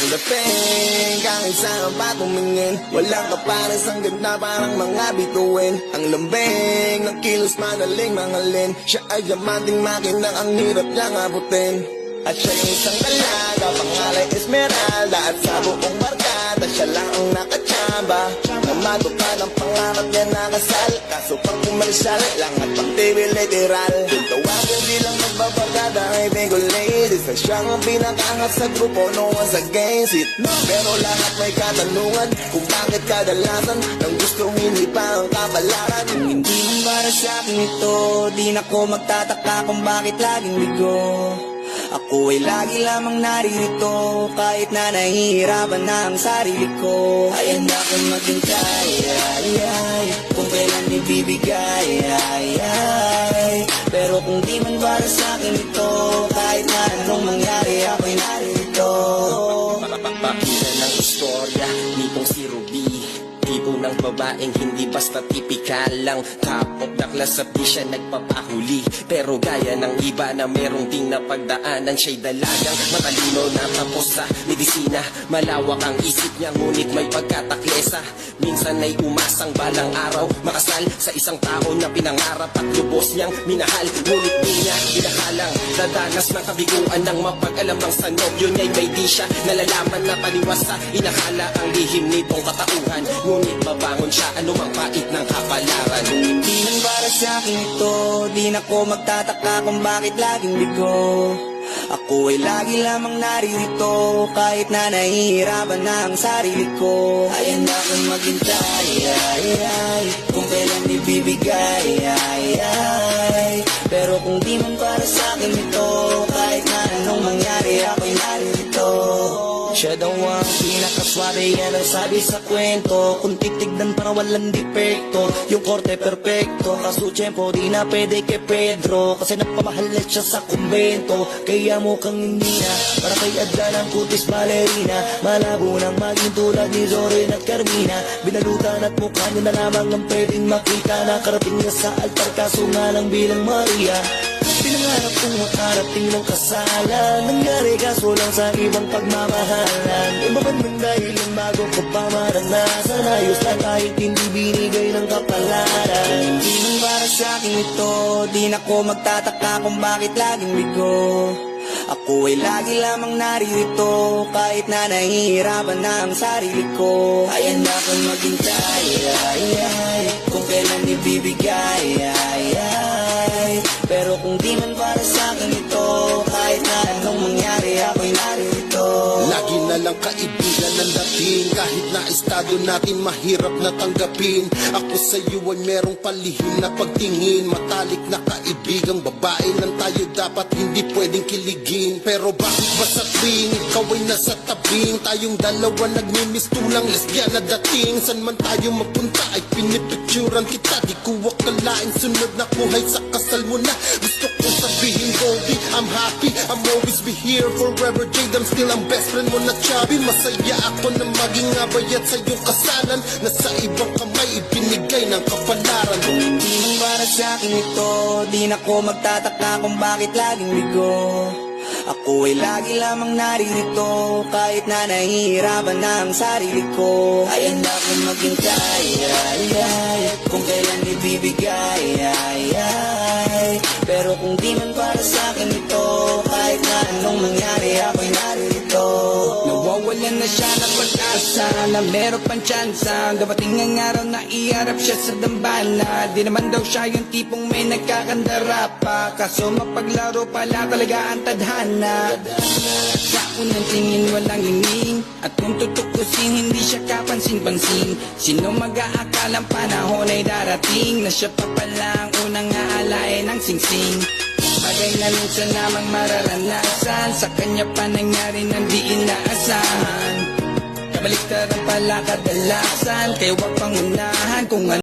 dating, kahit saan pa tumingin, walang kapares, ang ganda parang mga bituin. Ang lambing ng kilos, madaling mangalin. Siya ay diamanting makina, ang hirap niyang abutin. At siya yung isang dalaga, pangalan Esmeralda. At sa buong barkada, siya lang ang nakatsamba. Na matupad ang pangarap niya nakasal. Kaso pang komersyal lang at pang TV literal. Yung tawagin bilang magbabarkada ay Bigo Ladies. Na siyang ang pinakaangat sa grupo, no one's against it. Pero lahat may katanungan kung bakit kadalasan nang gustong hindi pa ang kapalaran. Kung hindi man para sa akin ito, di na ko magtataka kung bakit laging bigo. Ako ay lagi lamang naririto, kahit na nahihirapan na ang sarili ko. Ay handa kong maghintay, kung kailan ibibigay, pero kung di man para sa akin ito, kahit na anong mangyari, ako'y naririto. Pakita ng istorya nitong si Ruby, tipo ng babaeng hindi basta tipikal lang. Top of the class at di siya nagpapahuli, pero gaya ng iba na merong ding napagdaanan. Siya'y dalagang matalino na tapos sa medisina. Malawak ang isip niya ngunit may pagkataklesa. Minsan ay umasang balang araw makasal sa isang tao na pinangarap at lubos niyang minahal. Ngunit di niya inakalang dadanas ng kabiguan ng mapag-alam ng sa nobyo niya'y may di siya nalalaman na taliwas sa inakala ang lihim nitong katauhan. Ngunit babangon siya anumang pait ng kapalaran. Hindi man para sa akin ito, di na ko magtataka kung bakit laging bigo. Ako ay lagi lamang naririto, kahit na nahihirapan na ang sarili ko. Ay handa kong maghintay, kung kailan ibibigay, pero kung di man para sa akin ito, kahit na anong mangyari, ako'y naririto. Siya daw ang pinakaswabe, yan ang sabi sa kwento. Kung titignan para walang depekto, yung korte perfecto. Kaso tiyempo di na pwede kay Pedro, kasi nagpamahalit siya sa kumbento. Kaya mukhang hindi na, para kay Adlan ang kutis balerina. Malabo nang maging tulad ni Zorin at Carmina. Binalutan at mukha niya na lamang ang pwedeng makita. Nakarating na sa altar kaso nga lang bilang Maria. Pinangarap kong makarating ng kasalan, nangyari kaso lang sa ibang pagmamahalan. Iba man ng dahilan bago ko pa maranasan, ayos lang kahit hindi binigay ng kapalaran. Hindi man para sa akin ito, di na ko magtataka kung bakit laging bigo. Ako ay lagi lamang naririto, kahit na nahihirapan na ang sarili ko. Ay handa kong maghintay, kung kailan ibibigay, pero kung di man para sa akin ito, kahit na anong mangyari, ako'y naririto. Lagi na lang kaibigan ang dating, kahit na estado natin mahirap na tanggapin. Ako sa iyo ay merong palihim na pagtingin. Matalik na kaibigang babae lang tayo, dapat hindi pwedeng kiligin. Pero bakit ba sa tuwing ikaw ay nasa tabing, tayong dalawa nagmimistulang lesbian na dating? San man tayo magpunta ay pinipicturan kita. Di ko akalain sunod na kuhay sa kasal mo na. Gusto kong sabihin Goldie, I'm happy, I'm always be here forever. Jade, I'm still ang best friend mo na chubby. Masaya ako na maging abayat sa iyong kasalan, na sa ibang kamay ibinigay ng kapalaran. Kung hindi man para sa akin ito, di na ko magtataka kung bakit laging bigo. Ako ay lagi lamang naririto, kahit na nahihirapan na ang sarili ko. Ay handa kong maghintay, kung kailan ibibigay, pero kung di man para sa akin ito, kahit na anong mangyari, ako'y naririto. Nawawalan na siya ng pag-asa na meron pang tsansa, dapating ang araw na iharap siya sa dambana. Di naman daw siya yung tipong may nagkakandara pa, kaso mapaglaro pala talaga ang tadhana. Sa unang tingin walang hining, at kung tutukusin hindi siya kapansin-pansin. Sino mag-aakalang panahon ay darating, na siya pa pala ang unang aalain ng singsing. Bagay na minsan namang mararanasan, sa kanya pa nangyari ng di inaasahan. Kabaliktaran pala kadalasan, kaya huwag pangunahan kung ano